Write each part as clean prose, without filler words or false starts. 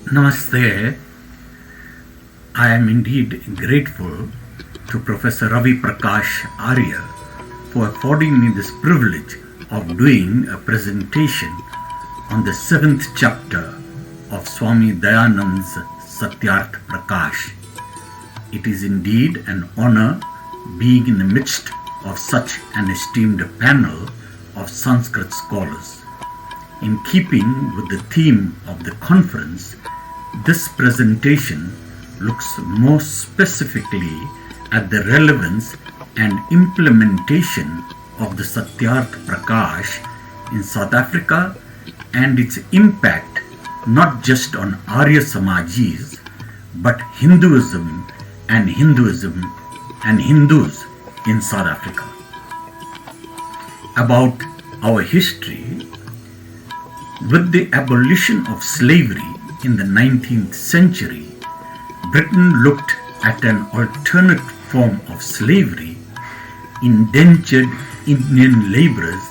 Namaste. I am indeed grateful to Professor Ravi Prakash Arya for affording me this privilege of doing a presentation on the 7th chapter of Swami Dayanand's Satyarth Prakash. It is indeed an honor being in the midst of such an esteemed panel of Sanskrit scholars. In keeping with the theme of the conference, this presentation looks more specifically at the relevance and implementation of the Satyarth Prakash in South Africa and its impact not just on Arya Samajis but Hinduism and Hindus in South Africa. About our history, with the abolition of slavery in the 19th century, Britain looked at an alternate form of slavery, indentured Indian laborers,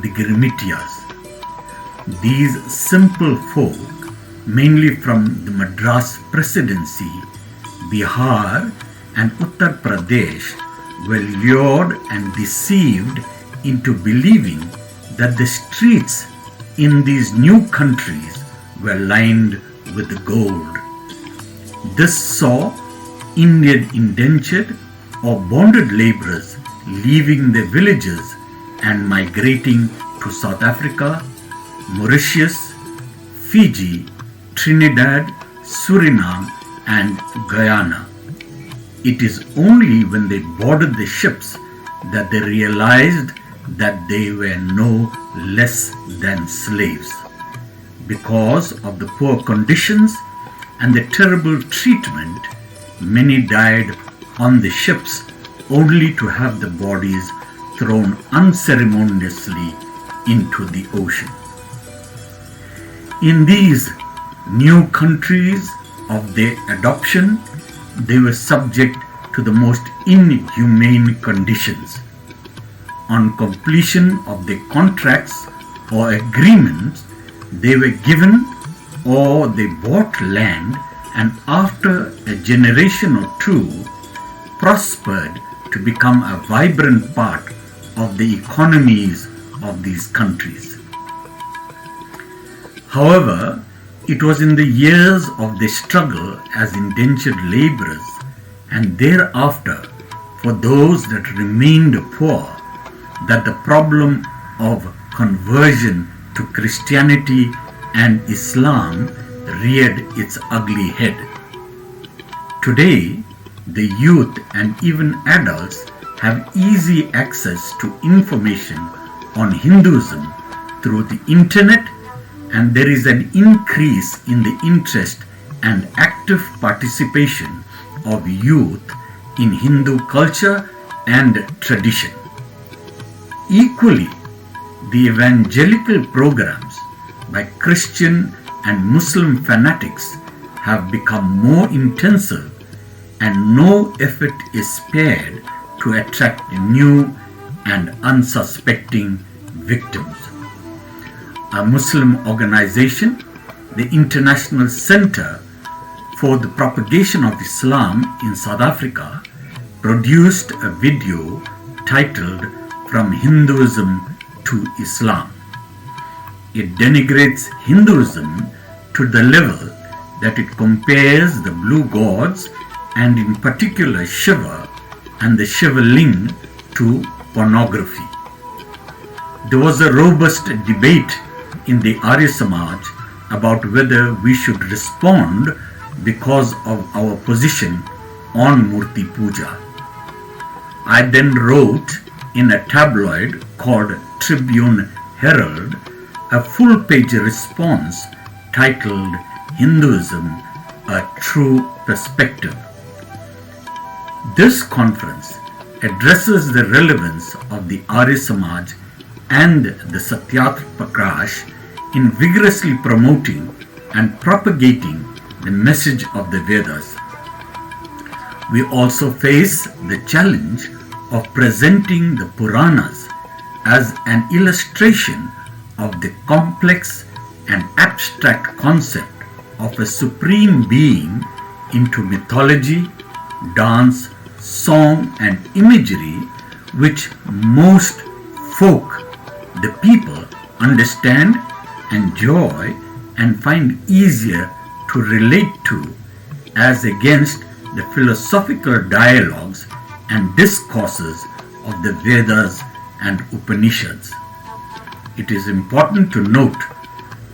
the Girmitiyas. These simple folk, mainly from the Madras Presidency, Bihar and Uttar Pradesh, were lured and deceived into believing that the streets in these new countries were lined with gold. This saw Indian indentured or bonded laborers leaving their villages and migrating to South Africa, Mauritius, Fiji, Trinidad, Suriname, and Guyana. It is only when they boarded the ships that they realized that they were no less than slaves. Because of the poor conditions and the terrible treatment, many died on the ships only to have the bodies thrown unceremoniously into the ocean. In these new countries of their adoption, they were subject to the most inhumane conditions. On completion of their contracts or agreements, they were given or they bought land and after a generation or two prospered to become a vibrant part of the economies of these countries. However, it was in the years of their struggle as indentured laborers and thereafter for those that remained poor that the problem of conversion to Christianity and Islam reared its ugly head. Today, the youth and even adults have easy access to information on Hinduism through the internet, and there is an increase in the interest and active participation of youth in Hindu culture and tradition. Equally, the evangelical programs by Christian and Muslim fanatics have become more intensive and no effort is spared to attract new and unsuspecting victims. A Muslim organization, the International Center for the Propagation of Islam in South Africa, produced a video titled From Hinduism to Islam. It denigrates Hinduism to the level that it compares the blue gods and in particular Shiva and the Shiva Ling to pornography. There was a robust debate in the Arya Samaj about whether we should respond because of our position on Murti Puja. I then wrote in a tabloid called Tribune Herald a full-page response titled Hinduism, a True Perspective. This conference addresses the relevance of the Arya Samaj and the Satyarth Prakash in vigorously promoting and propagating the message of the Vedas. We also face the challenge of presenting the Puranas as an illustration of the complex and abstract concept of a supreme being into mythology, dance, song and imagery which most folk, the people, understand, enjoy and find easier to relate to, as against the philosophical dialogues and discourses of the Vedas and Upanishads. It is important to note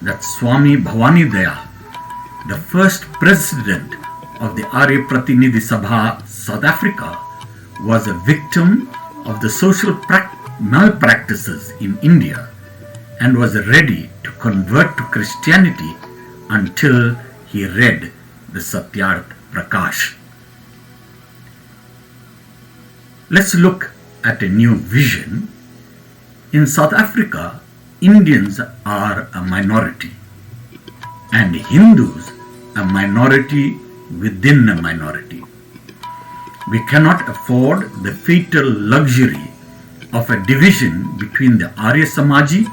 that Swami Bhavani Dayal, the first president of the Arya Pratinidhi Sabha, South Africa, was a victim of the social malpractices in India and was ready to convert to Christianity until he read the Satyarth Prakash. Let's look at a new vision. In South Africa, Indians are a minority and Hindus a minority within a minority. We cannot afford the fatal luxury of a division between the Arya Samaji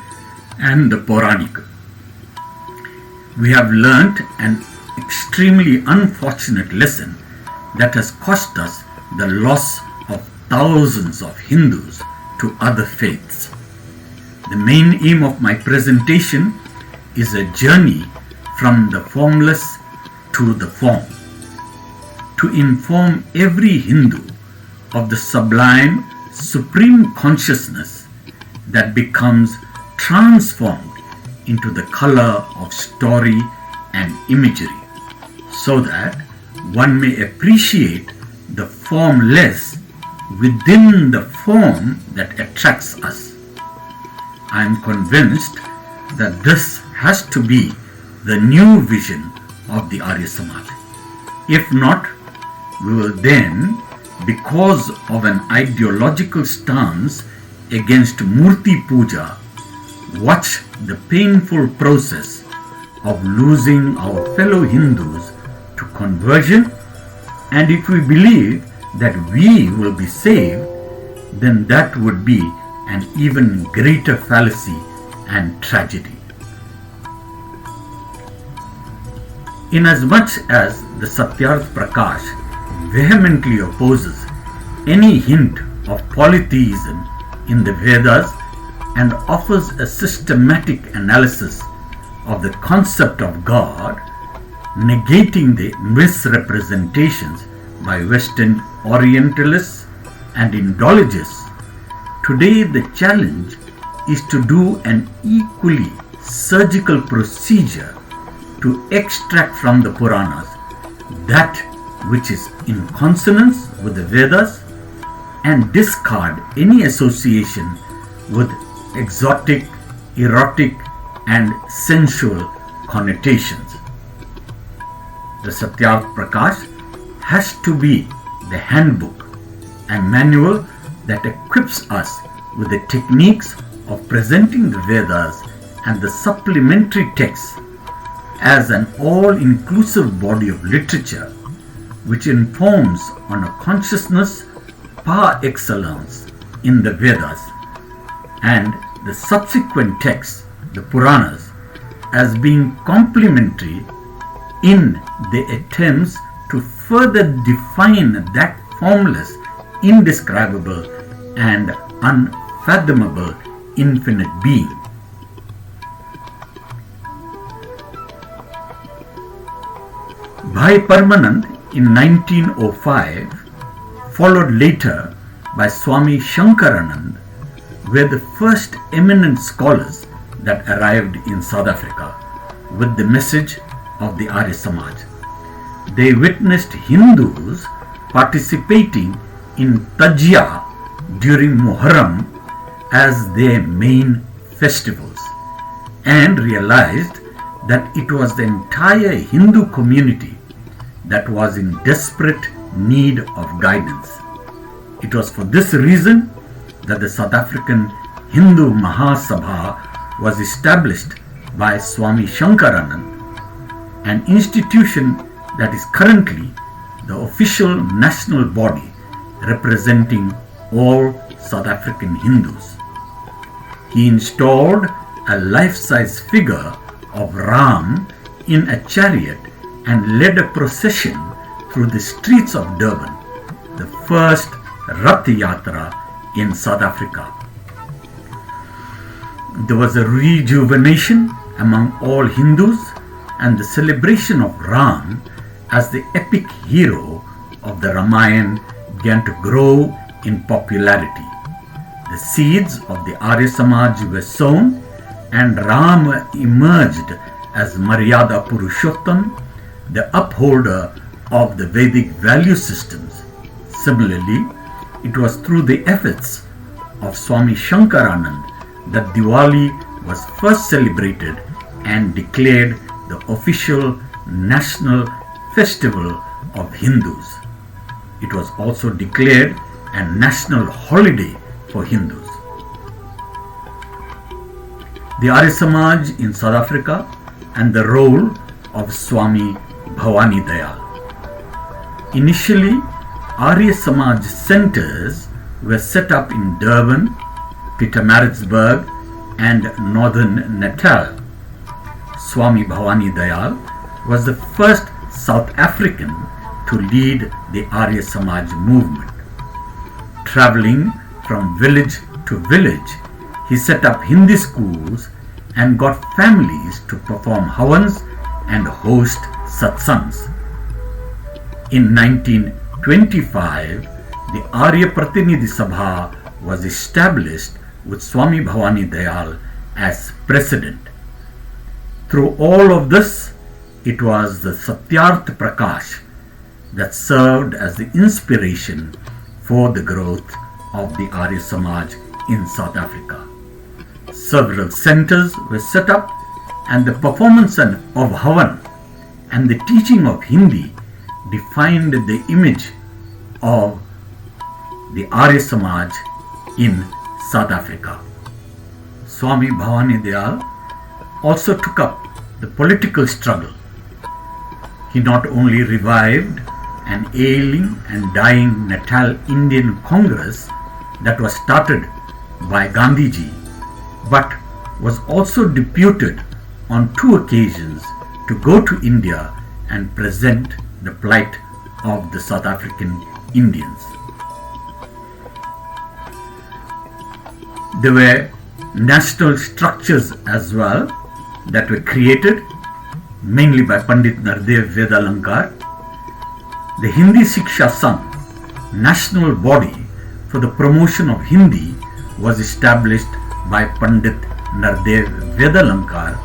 and the Pauranika. We have learnt an extremely unfortunate lesson that has cost us the loss of thousands of Hindus to other faiths. The main aim of my presentation is a journey from the formless to the form, to inform every Hindu of the sublime, supreme consciousness that becomes transformed into the color of story and imagery, so that one may appreciate the formless within the form that attracts us. I am convinced that this has to be the new vision of the Arya Samaj. If not, we will then, because of an ideological stance against Murti Puja, watch the painful process of losing our fellow Hindus to conversion, and if we believe that we will be saved, then that would be an even greater fallacy and tragedy. Inasmuch as the Satyarth Prakash vehemently opposes any hint of polytheism in the Vedas and offers a systematic analysis of the concept of God, negating the misrepresentations by Western Orientalists and Indologists, today the challenge is to do an equally surgical procedure to extract from the Puranas that which is in consonance with the Vedas and discard any association with exotic, erotic and sensual connotations. The Satyarth Prakash has to be the handbook and manual that equips us with the techniques of presenting the Vedas and the supplementary texts as an all-inclusive body of literature which informs on a consciousness par excellence in the Vedas and the subsequent texts, the Puranas, as being complementary in the attempts to further define that formless, indescribable and unfathomable infinite being. Bhai Parmanand in 1905, followed later by Swami Shankaranand, were the first eminent scholars that arrived in South Africa with the message of the Arya Samaj. They witnessed Hindus participating in Tajia during Muharram as their main festivals and realized that it was the entire Hindu community that was in desperate need of guidance. It was for this reason that the South African Hindu Mahasabha was established by Swami Shankaranand, an institution that is currently the official national body representing all South African Hindus. He installed a life-size figure of Ram in a chariot and led a procession through the streets of Durban, the first Rath Yatra in South Africa. There was a rejuvenation among all Hindus and the celebration of Ram as the epic hero of the Ramayana began to grow in popularity. The seeds of the Arya Samaj were sown and Ram emerged as Maryada Purushottam, the upholder of the Vedic value systems. Similarly, it was through the efforts of Swami Shankaranand that Diwali was first celebrated and declared the official national festival of Hindus. It was also declared a national holiday for Hindus. The Arya Samaj in South Africa and the role of Swami Bhavani Dayal. Initially, Arya Samaj centers were set up in Durban, Pietermaritzburg and northern Natal. Swami Bhavani Dayal was the first South African to lead the Arya Samaj movement. Traveling from village to village, he set up Hindi schools and got families to perform havans and host satsangs. In 1925, the Arya Pratinidhi Sabha was established with Swami Bhavani Dayal as president. Through all of this, it was the Satyarth Prakash that served as the inspiration for the growth of the Arya Samaj in South Africa. Several centers were set up and the performance of Havan and the teaching of Hindi defined the image of the Arya Samaj in South Africa. Swami Bhavani Dayal also took up the political struggle. He not only revived an ailing and dying Natal Indian Congress that was started by Gandhiji, but was also deputed on 2 occasions to go to India and present the plight of the South African Indians. There were national structures as well that were created mainly by Pandit Nardev Vedalankar. The Hindi Shiksha Sangh, national body for the promotion of Hindi, was established by Pandit Nardev Vedalankar,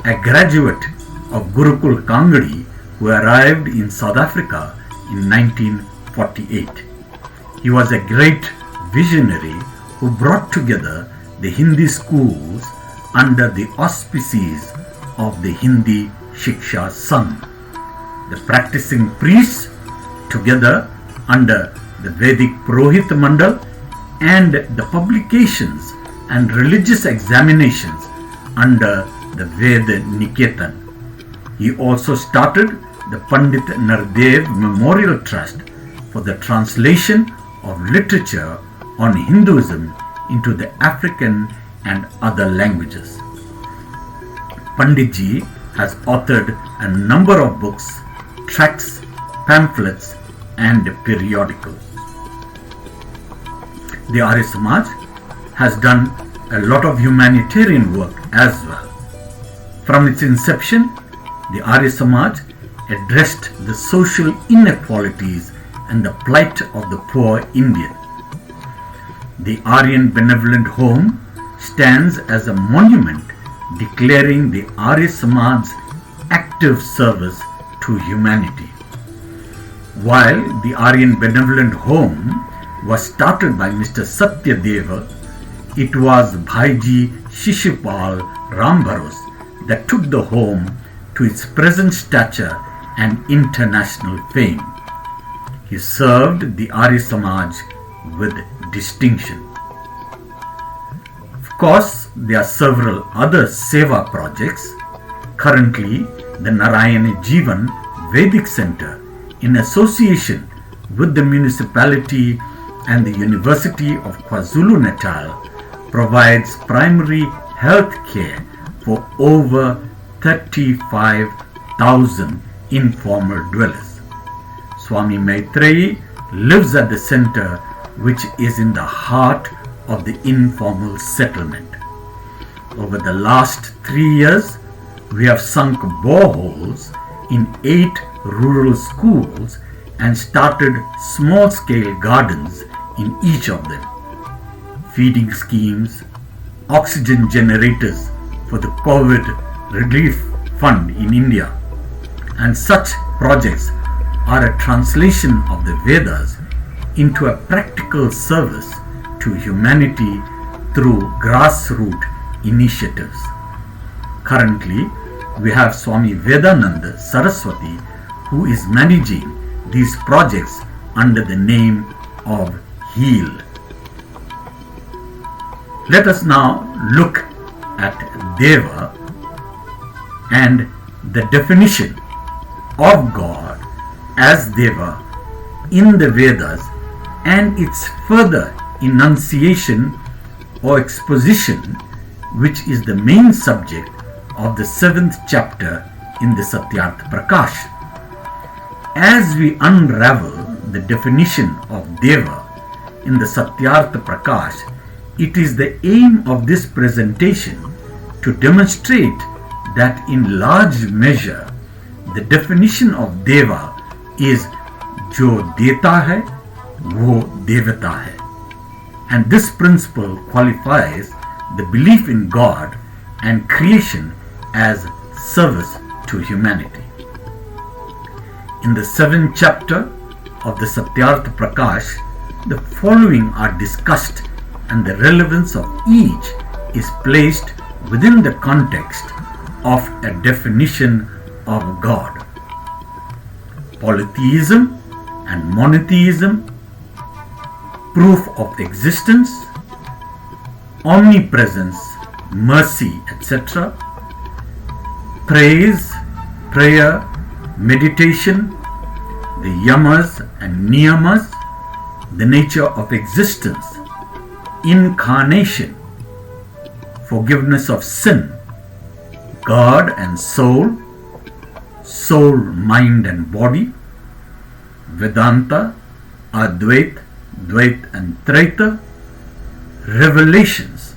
a graduate of Gurukul Kangadi who arrived in South Africa in 1948. He was a great visionary who brought together the Hindi schools under the auspices of the Hindi Shiksha Sangh. The practicing priests together under the Vedic Purohit Mandal and the publications and religious examinations under the Veda Niketan. He also started the Pandit Nardev Memorial Trust for the translation of literature on Hinduism into the African and other languages. Panditji has authored a number of books, tracts, pamphlets and periodicals. The Arya Samaj has done a lot of humanitarian work as well. From its inception, the Arya Samaj addressed the social inequalities and the plight of the poor Indian. The Aryan Benevolent Home stands as a monument declaring the Arya Samaj's active service to humanity. While the Aryan Benevolent Home was started by Mr. Satyadeva, it was Bhaiji Shishupal Rambharos that took the home to its present stature and international fame. He served the Arya Samaj with distinction. Of course, there are several other Seva projects. Currently, the Narayana Jivan Vedic Center, in association with the municipality and the University of KwaZulu-Natal, provides primary health care for over 35 1,000 informal dwellers. Swami Maitreyi lives at the center, which is in the heart of the informal settlement. Over the last 3 years, we have sunk boreholes in 8 rural schools and started small-scale gardens in each of them. Feeding schemes, oxygen generators for the COVID relief fund in India, and such projects are a translation of the Vedas into a practical service to humanity through grassroots initiatives. Currently, we have Swami Vedananda Saraswati, who is managing these projects under the name of HEAL. Let us now look at Deva and the definition of God as Deva in the Vedas and its further enunciation or exposition, which is the main subject of the 7th chapter in the Satyarth Prakash. As we unravel the definition of Deva in the Satyarth Prakash, it is the aim of this presentation to demonstrate that in large measure the definition of Deva is Jo Deta Hai, Wo Devata Hai. And this principle qualifies the belief in God and creation as service to humanity. In the 7th chapter of the Satyarth Prakash, the following are discussed and the relevance of each is placed within the context of a definition of God. Polytheism and monotheism, proof of existence, omnipresence, mercy, etc., praise, prayer, meditation, the yamas and niyamas, the nature of existence, incarnation, forgiveness of sin, God and soul, soul, mind and body, Vedanta, Advait, Dvait and Traita, revelations,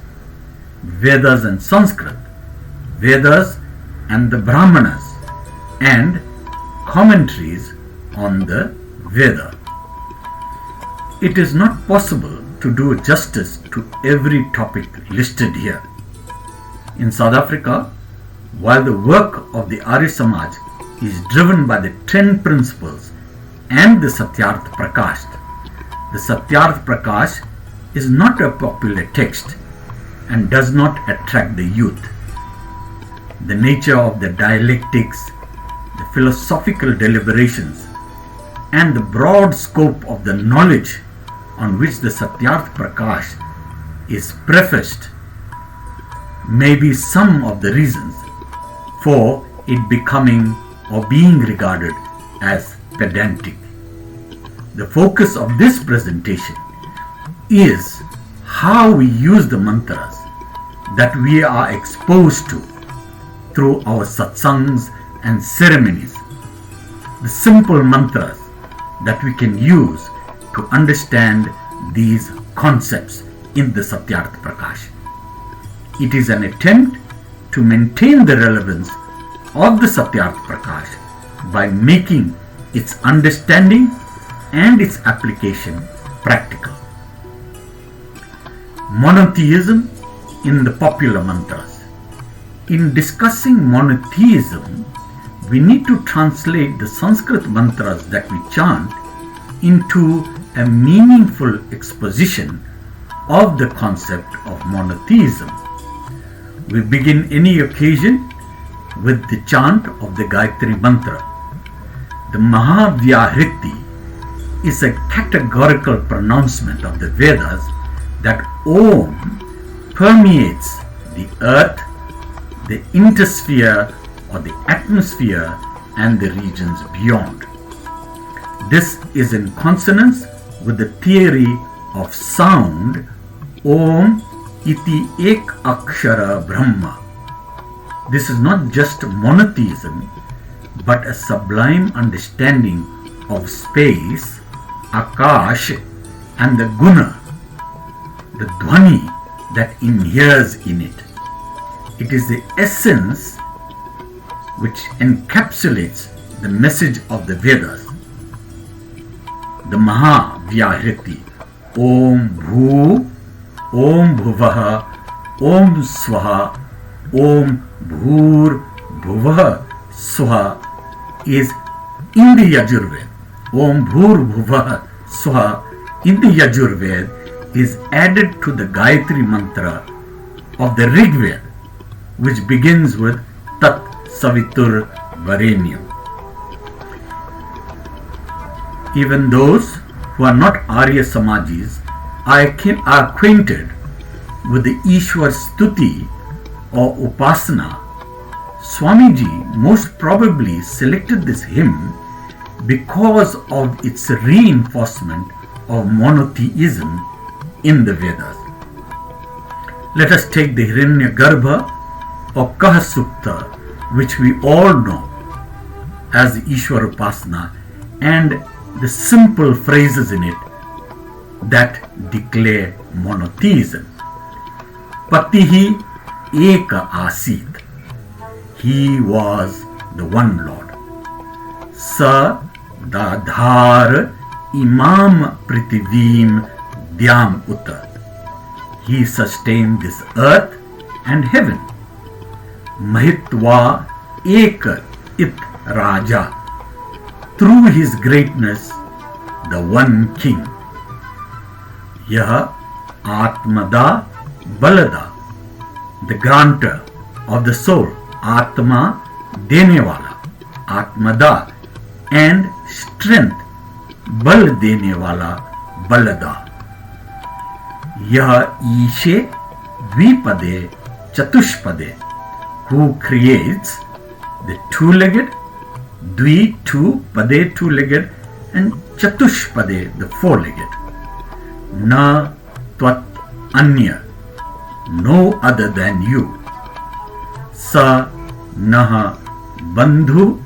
Vedas and Sanskrit, Vedas and the Brahmanas, and commentaries on the Veda. It is not possible to do justice to every topic listed here. In South Africa, while the work of the Arya Samaj is driven by the 10 principles and the Satyarth Prakash, the Satyarth Prakash is not a popular text and does not attract the youth. The nature of the dialectics, the philosophical deliberations, and the broad scope of the knowledge on which the Satyarth Prakash is prefaced may be some of the reasons for it becoming or being regarded as pedantic. The focus of this presentation is how we use the mantras that we are exposed to through our satsangs and ceremonies, the simple mantras that we can use to understand these concepts in the Satyarth Prakash. It is an attempt to maintain the relevance of the Satyarth Prakash by making its understanding and its application practical. Monotheism in the popular mantras. In discussing monotheism, we need to translate the Sanskrit mantras that we chant into a meaningful exposition of the concept of monotheism. We begin any occasion with the chant of the Gayatri Mantra. The Mahavyahriti is a categorical pronouncement of the Vedas that Om permeates the earth, the intersphere or the atmosphere and the regions beyond. This is in consonance with the theory of sound Om iti ek akshara Brahma. This is not just monotheism, but a sublime understanding of space, Akash, and the Guna, the Dhwani that inheres in it. It is the essence which encapsulates the message of the Vedas. The Maha Vyahriti, Om Bhu, Om Bhuvaha, Om Swaha, Om Bhur Bhuvaha Swaha is in the Yajurved. Om Bhur Bhuvaha Swaha in the Yajurved is added to the Gayatri mantra of the Rig Veda, which begins with Tat Savitur Varenyam. Even those who are not Arya Samajis are acquainted with the Ishwar Stuti or Upasana. Swamiji most probably selected this hymn because of its reinforcement of monotheism in the Vedas. Let us take the Hiranyagarbha or Kah Sukta, which we all know as the Ishwar Upasana, and the simple phrases in it that declare monotheism. Patihi Eka Asit. He was the one Lord. Sa Dadhar Imam Prithivim Dhyam Uta. He sustained this earth and heaven. Mahitva Ek It Raja. Through his greatness, the one king. Yah Atmada Balada, the granter of the soul. Atma Denewala, Atmada, and strength. Bal Denewala, Balada. Yah Ishe Dvipade Chatushpade, who creates the two-legged, Dvi, two, Pade, two-legged, and Chatushpade, the four-legged. Na Tvat Anya, no other than you. Sa Naha Bandhu,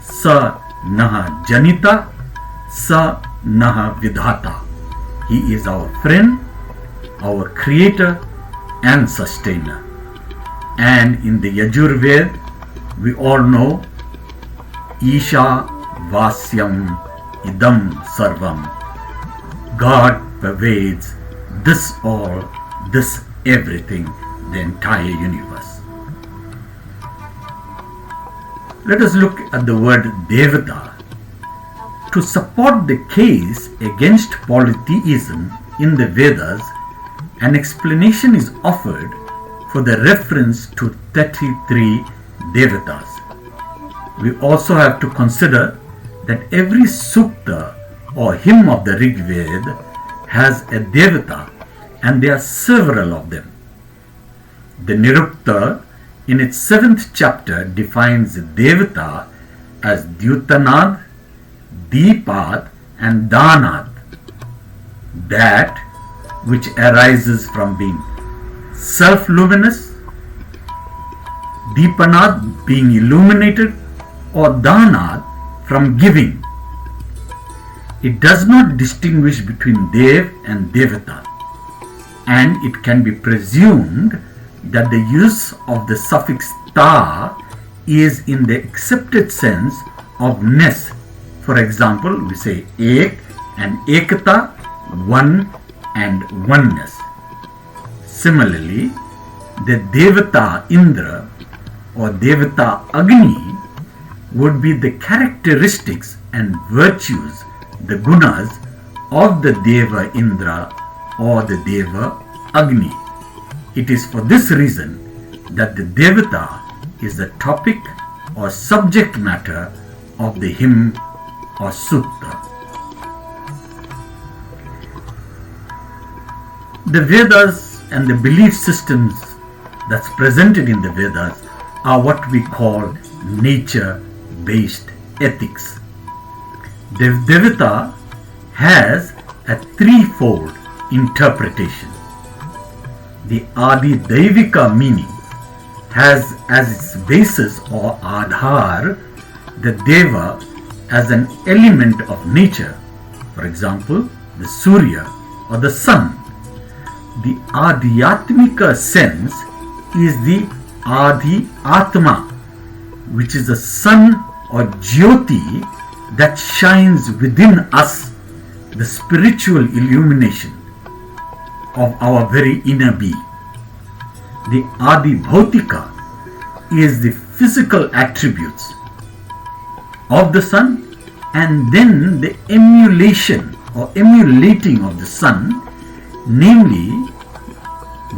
Sa Naha Janita, Sa Naha Vidhata. He is our friend, our creator and sustainer. And in the Yajurved, we all know Isha Vasyam Idam Sarvam. God pervades this all, this everything, the entire universe. Let us look at the word Devata. To support the case against polytheism in the Vedas, an explanation is offered for the reference to 33 Devatas. We also have to consider that every sukta or hymn of the Rig Veda has a Devata, and there are several of them. The Nirukta in its 7th chapter defines Devata as Dyutanad, Deepad, and Danad, that which arises from being self-luminous, Deepanad being illuminated, or Danad from giving. It does not distinguish between Dev and Devata, and it can be presumed that the use of the suffix ta is in the accepted sense of ness. For example, we say ek and ekata, one and oneness. Similarly, the Devata Indra or Devata Agni would be the characteristics and virtues, the gunas of the Deva Indra or the Deva Agni. It is for this reason that the Devata is the topic or subject matter of the hymn or sutta. The Vedas and the belief systems that's presented in the Vedas are what we call nature-based ethics. The Devata has a threefold interpretation. The Adi Daivika meaning has as its basis or Adhar the Deva as an element of nature, for example, the Surya or the sun. The Adhyatmika sense is the Adi Atma, which is the sun or Jyoti that shines within us, the spiritual illumination of our very inner being. The Adi Bhautika is the physical attributes of the sun, and then the emulation or emulating of the sun, namely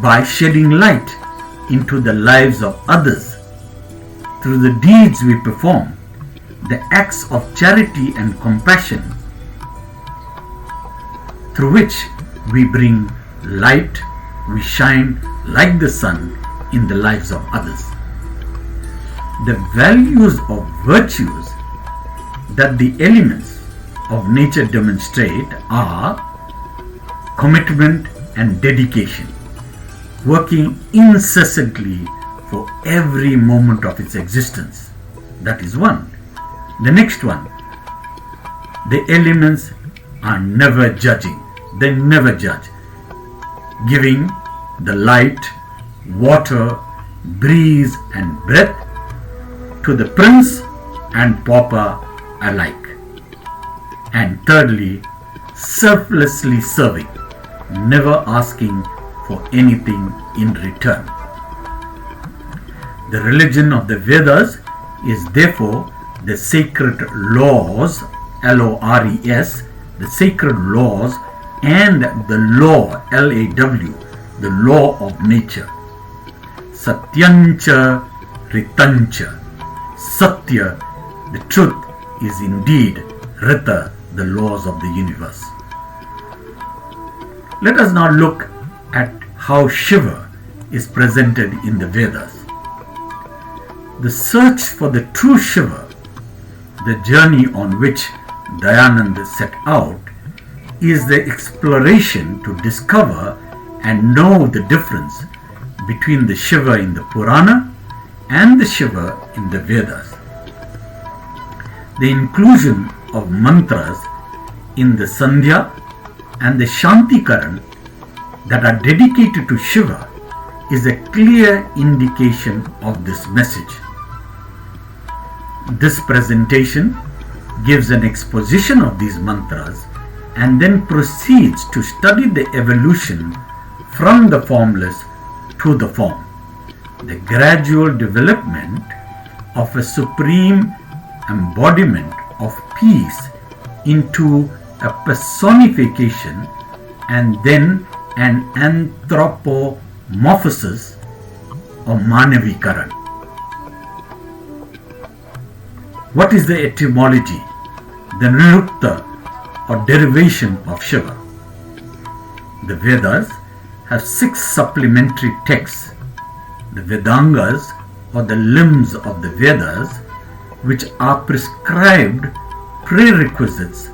by shedding light into the lives of others through the deeds we perform, the acts of charity and compassion, through which we bring light, we shine like the sun in the lives of others. The values of virtues that the elements of nature demonstrate are commitment and dedication, working incessantly for every moment of its existence. That is one. The next one, the elements are never judging. They never judge, giving the light, water, breeze and breath to the prince and pauper alike. And thirdly, selflessly serving, never asking for anything in return. The religion of the Vedas is therefore the sacred laws, L-O-R-E-S, the sacred laws, and the law, L-A-W, the law of nature. Satyancha Ritancha. Satya, the truth, is indeed Rita, the laws of the universe. Let us now look at how Shiva is presented in the Vedas. The search for the true Shiva, the journey on which Dayananda set out, is the exploration to discover and know the difference between the Shiva in the Purana and the Shiva in the Vedas. The inclusion of mantras in the Sandhya and the Shantikaran that are dedicated to Shiva is a clear indication of this message. This presentation gives an exposition of these mantras and then proceeds to study the evolution from the formless to the form, the gradual development of a supreme embodiment of peace into a personification and then an anthropomorphosis or manavikaran. What is the etymology, the nirukta or derivation of Shiva? The Vedas have 6 supplementary texts, the Vedangas or the limbs of the Vedas, which are prescribed prerequisites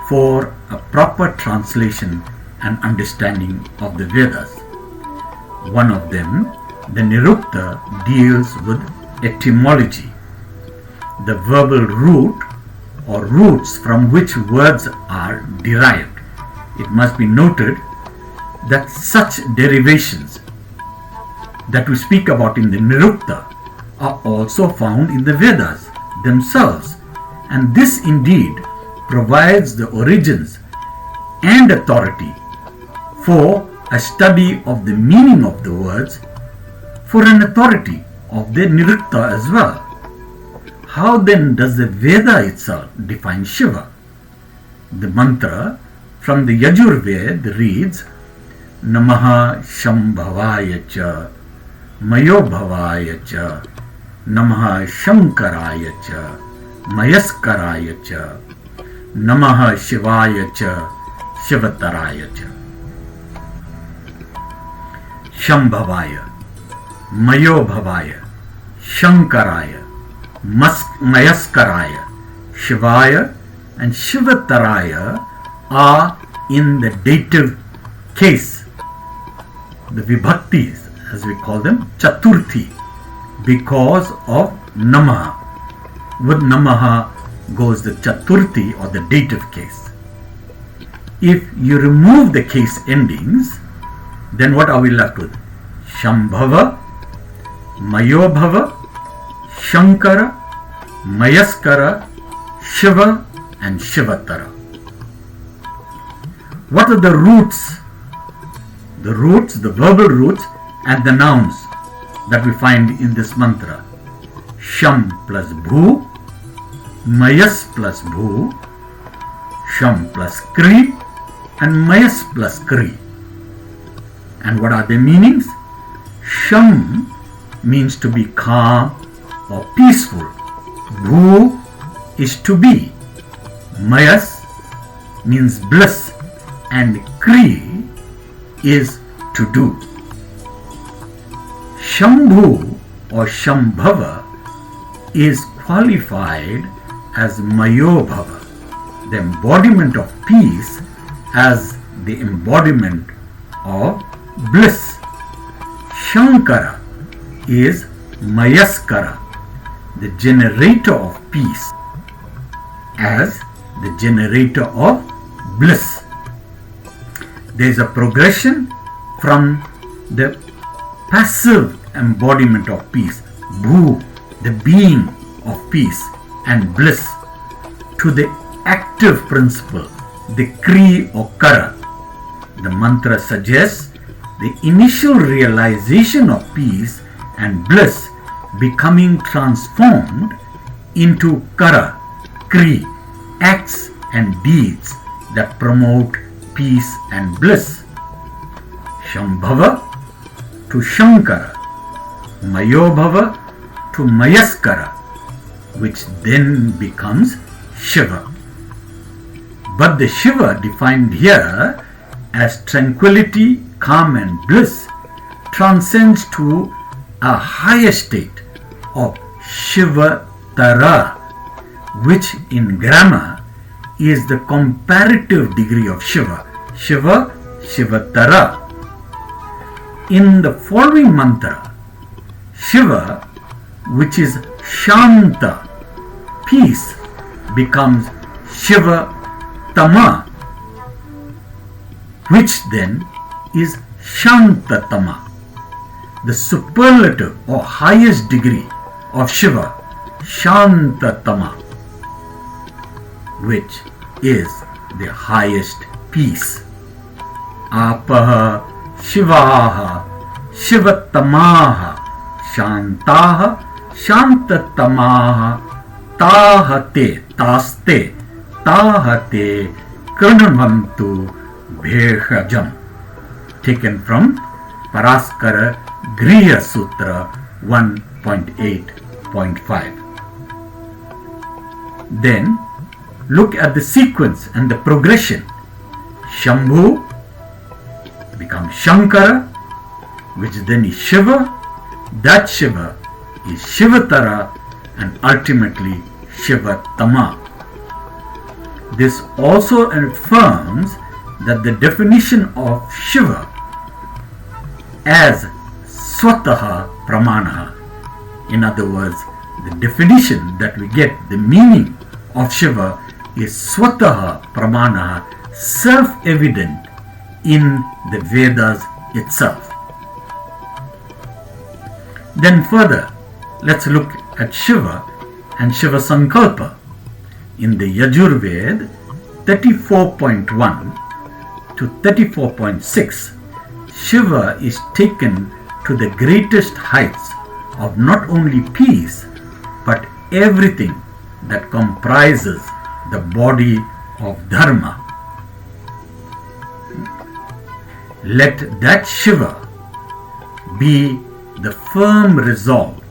for a proper translation and understanding of the Vedas. One of them, the Nirukta, deals with etymology, the verbal root or roots from which words are derived. It must be noted that such derivations that we speak about in the Nirukta are also found in the Vedas themselves, and this indeed provides the origins and authority for a study of the meaning of the words, for an authority of the Nirukta as well. How then does the Veda itself define Shiva? The mantra from the Yajurveda reads, Namaha Shambhavaya cha, Mayobhavaya cha, Namaha Shankaraya cha, Mayaskaraya cha, Namaha Shivaya cha, Shivataraya cha. Shambhavaya, Mayobhavaya, Shankaraya, Mayaskaraya, Shivaya and Shivataraya are in the dative case, the vibhaktis as we call them, Chaturthi, because of Namaha. With Namaha goes the Chaturthi or the dative case. If you remove the case endings, then what are we left with? Shambhava, Mayobhava, Shankara, Mayaskara, Shiva and Shivatara. What are the roots? The roots, the verbal roots and the nouns that we find in this mantra. Sham plus Bhu, Mayas plus Bhu, Sham plus Kri and Mayas plus Kri. And what are the meanings? Sham means to be calm or peaceful. Bhu is to be. Mayas means bliss and Kri is to do. Shambhu or Shambhava is qualified as Mayobhava, the embodiment of peace, as the embodiment of bliss. Shankara is Mayaskara, the generator of peace, as the generator of bliss. There is a progression from the passive embodiment of peace, Bhu, the being of peace and bliss, to the active principle, the Kri or Kara. The mantra suggests the initial realization of peace and bliss becoming transformed into Kara, Kri, acts and deeds that promote peace and bliss. Shambhava to Shankara, Mayobhava to Mayaskara, which then becomes Shiva. But the Shiva defined here as tranquility, calm and bliss transcends to a higher state of Shivatara, which in grammar is the comparative degree of Shiva. Shiva, Shivatara. In the following mantra, Shiva, which is Shanta, peace, becomes Shiva Tama, which then is Shantatama, the superlative or highest degree of Shiva, Shantatama, which is the highest peace. Apaha, Shivaha, Shivatamaha, Shantaha, Shantatamaha, Tahate, Taste, Tahate, Karnavantu, Bhejam. Taken from Paraskara Griya Sutra 1.8.5. Then look at the sequence and the progression. Shambhu becomes Shankara, which then is Shiva. That Shiva is Shivatara and ultimately Shivatama. This also affirms that the definition of Shiva as Swataha Pramanaha, in other words, the definition that we get, the meaning of Shiva is Swataha Pramanaha, self-evident in the Vedas itself. Then further, let's look at Shiva and Shiva Sankalpa. In the Yajurved 34.1 to 34.6, Shiva is taken to the greatest heights of not only peace but everything that comprises the body of Dharma. Let that Shiva be the firm resolve,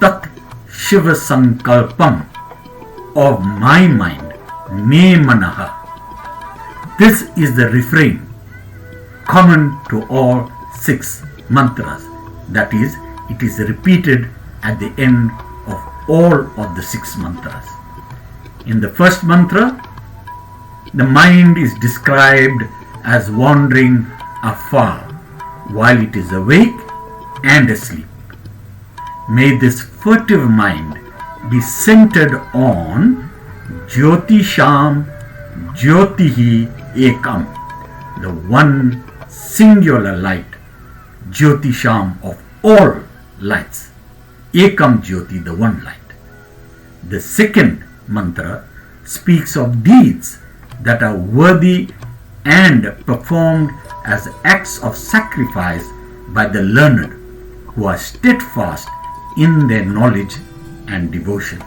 Tat Shiva Sankalpam, of my mind, Me Manaha. This is the refrain common to all 6 mantras. That is, it is repeated at the end of all of the 6 mantras. In the first mantra, the mind is described as wandering afar while it is awake and asleep. May this furtive mind be centered on Jyotisham Jyotihi Ekam, the one singular light, Jyotisham of all lights, Ekam Jyoti, the one light. The second mantra speaks of deeds that are worthy and performed as acts of sacrifice by the learned who are steadfast in their knowledge and devotion.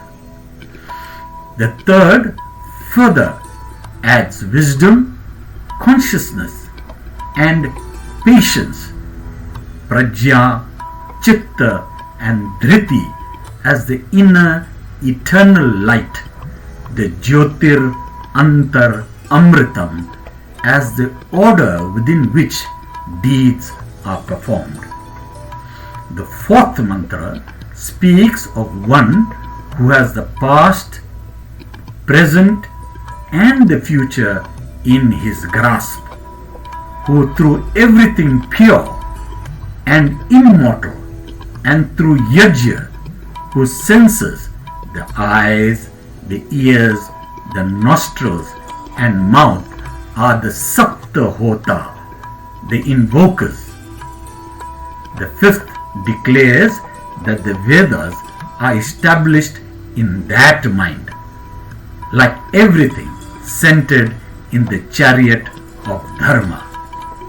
The third further adds wisdom, consciousness, and patience, prajna, chitta, and dhriti as the inner eternal light, the jyotir antar amritam as the order within which deeds are performed. The fourth mantra speaks of one who has the past, present, and the future in his grasp, who through everything pure and immortal, and through yajna, whose senses, the eyes, the ears, the nostrils, and mouth are the sapta hota, the invokers. The fifth declares that the Vedas are established in that mind, like everything centered in the chariot of dharma,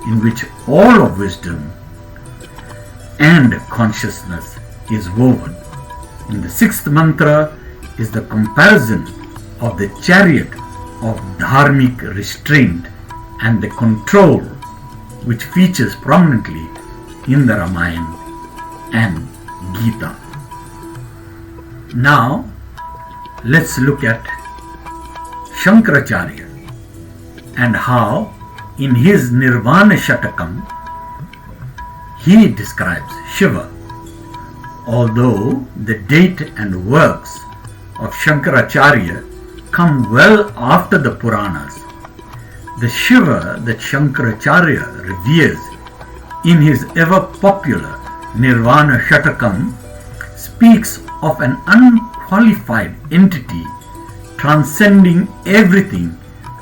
in which all of wisdom and consciousness is woven. In the sixth mantra is the comparison of the chariot of dharmic restraint and the control, which features prominently in the Ramayana and Gita. Now, let's look at Shankaracharya and how in his Nirvana Shatakam he describes Shiva. Although the date and works of Shankaracharya come well after the Puranas, the Shiva that Shankaracharya reveres in his ever popular Nirvana Shatakam speaks of an unqualified entity transcending everything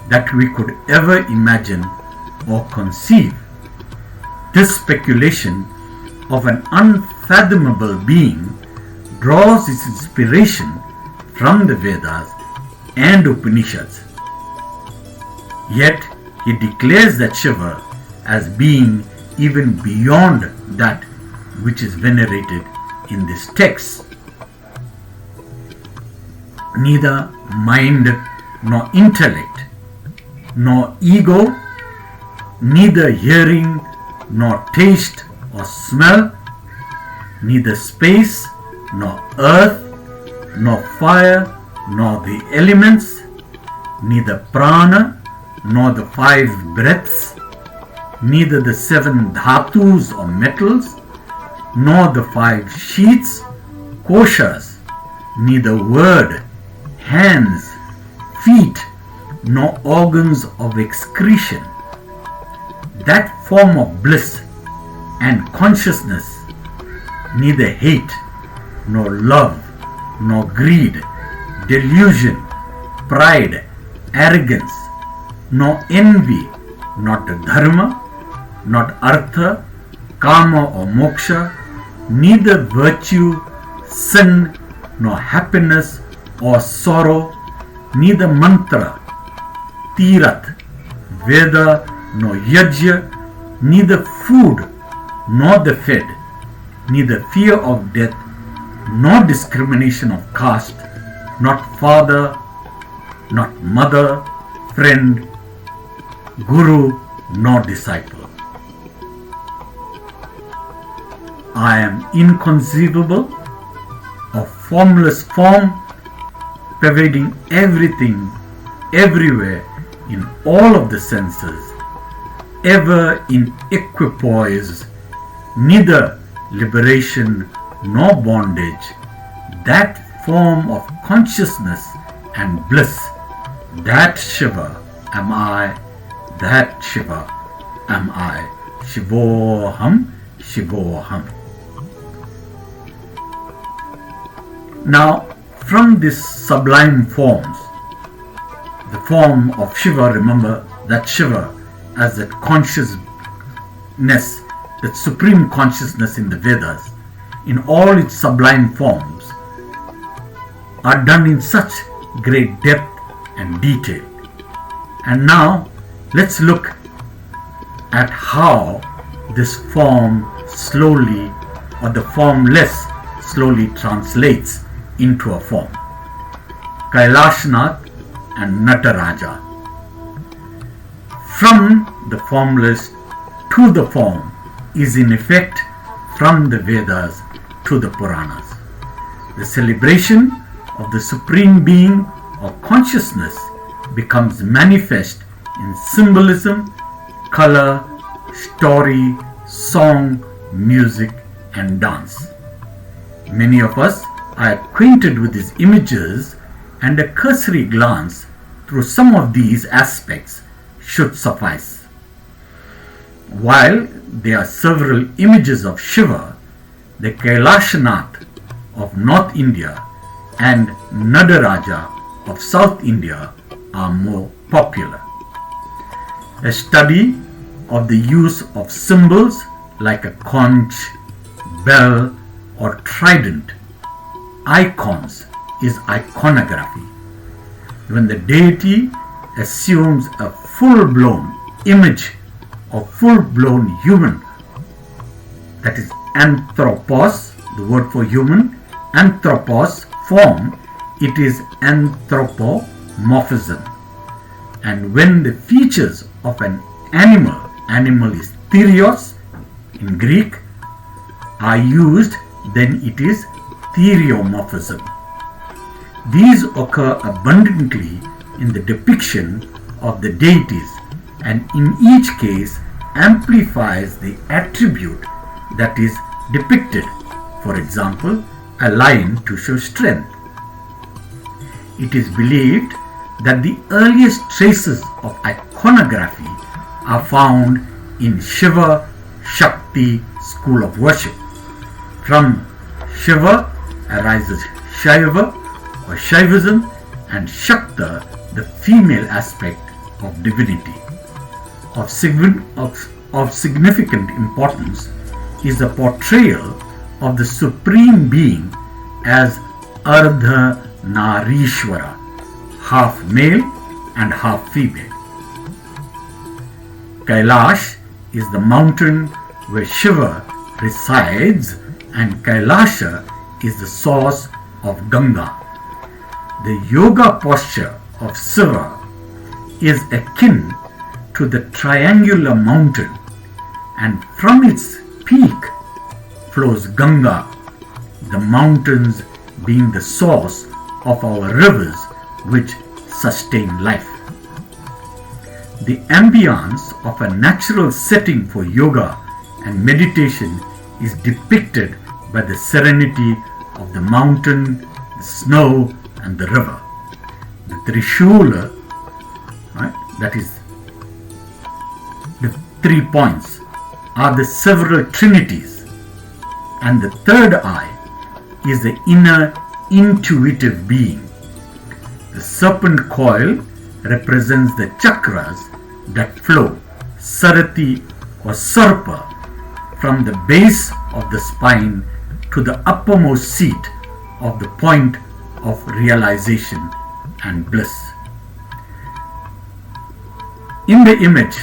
that we could ever imagine or conceive. This speculation of an unfathomable being draws its inspiration from the Vedas and Upanishads. Yet he declares that Shiva as being even beyond that which is venerated in this text. Neither mind nor intellect, nor ego, neither hearing nor taste or smell, neither space nor earth, nor fire, nor the elements, neither prana, nor the 5 breaths, neither the 7 dhatus or metals, nor the 5 sheets, koshas, neither word, hands, feet, nor organs of excretion. That form of bliss and consciousness, neither hate, nor love, nor greed, delusion, pride, arrogance, nor envy, not dharma, not artha, kama or moksha, neither virtue, sin, nor happiness or sorrow, neither mantra, tirath, veda, nor yajna, neither food nor the fed, neither fear of death, nor discrimination of caste, not father, not mother, friend, guru, nor disciple. I am inconceivable, of formless form, pervading everything, everywhere, in all of the senses, ever in equipoise, neither liberation nor bondage, that form of consciousness and bliss, that Shiva am I, that Shiva am I, Shivoham, Shivoham. Now, From these sublime forms, the form of Shiva, remember that Shiva as that consciousness, that supreme consciousness in the Vedas, in all its sublime forms, are done in such great depth and detail. And now let's look at how this form slowly, or the formless slowly translates into a form. Kailashnath and Nataraja. From the formless to the form is in effect from the Vedas to the Puranas. The celebration of the Supreme Being or consciousness becomes manifest in symbolism, color, story, song, music, and dance. Many of us are acquainted with these images, and a cursory glance through some of these aspects should suffice. While there are several images of Shiva, the Kailashnath of North India and Nadaraja of South India are more popular. A study of the use of symbols like a conch, bell, or trident, icons, is iconography. When the deity assumes a full-blown image of full-blown human, that is anthropos, the word for human, anthropos form, it is anthropomorphism. And when the features of an animal is therios in Greek, are used, then it is theriomorphism. These occur abundantly in the depiction of the deities, and in each case amplifies the attribute that is depicted. For example, a lion to show strength. It is believed that the earliest traces of iconography are found in Shiva Shakti school of worship. From Shiva arises Shaiva or Shaivism, and Shakta, the female aspect of divinity. Of significant importance is the portrayal of the Supreme Being as Ardha Narishwara, half male and half female. Kailash is the mountain where Shiva resides, and Kailasha is the source of Ganga. The yoga posture of Shiva is akin to the triangular mountain, and from its peak flows Ganga, the mountains being the source of our rivers which sustain life. The ambience of a natural setting for yoga and meditation is depicted by the serenity of the mountain, the snow, and the river. The Trishula, right, that is the 3 points, are the several trinities, and the third eye is the inner intuitive being. The serpent coil represents the chakras that flow, sarati or sarpa, from the base of the spine to the uppermost seat of the point of realization and bliss. In the image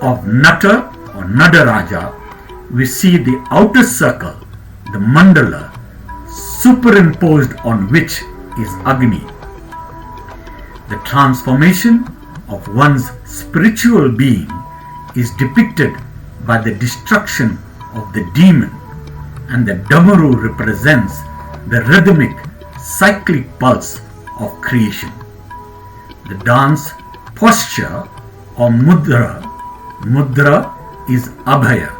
of Nata or Nadaraja, we see the outer circle, the mandala, superimposed on which is Agni. The transformation of one's spiritual being is depicted by the destruction of the demon, and the Damaru represents the rhythmic, cyclic pulse of creation. The dance posture or mudra is Abhaya,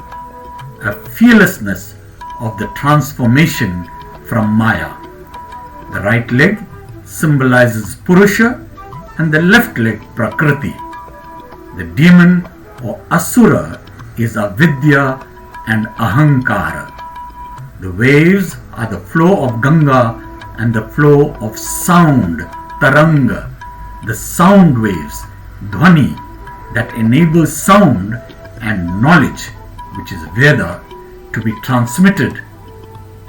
a fearlessness of the transformation from Maya. The right leg symbolizes Purusha and the left leg Prakriti. The demon or Asura is Avidya and Ahankara. The waves are the flow of Ganga, and the flow of sound, taranga, the sound waves, dhvani, that enables sound and knowledge, which is Veda, to be transmitted,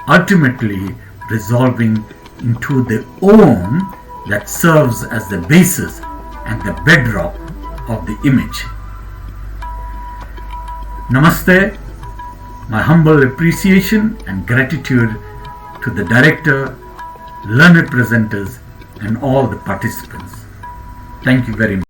ultimately resolving into the Om that serves as the basis and the bedrock of the image. Namaste, my humble appreciation and gratitude to the director, learned presenters and all the participants. Thank you very much.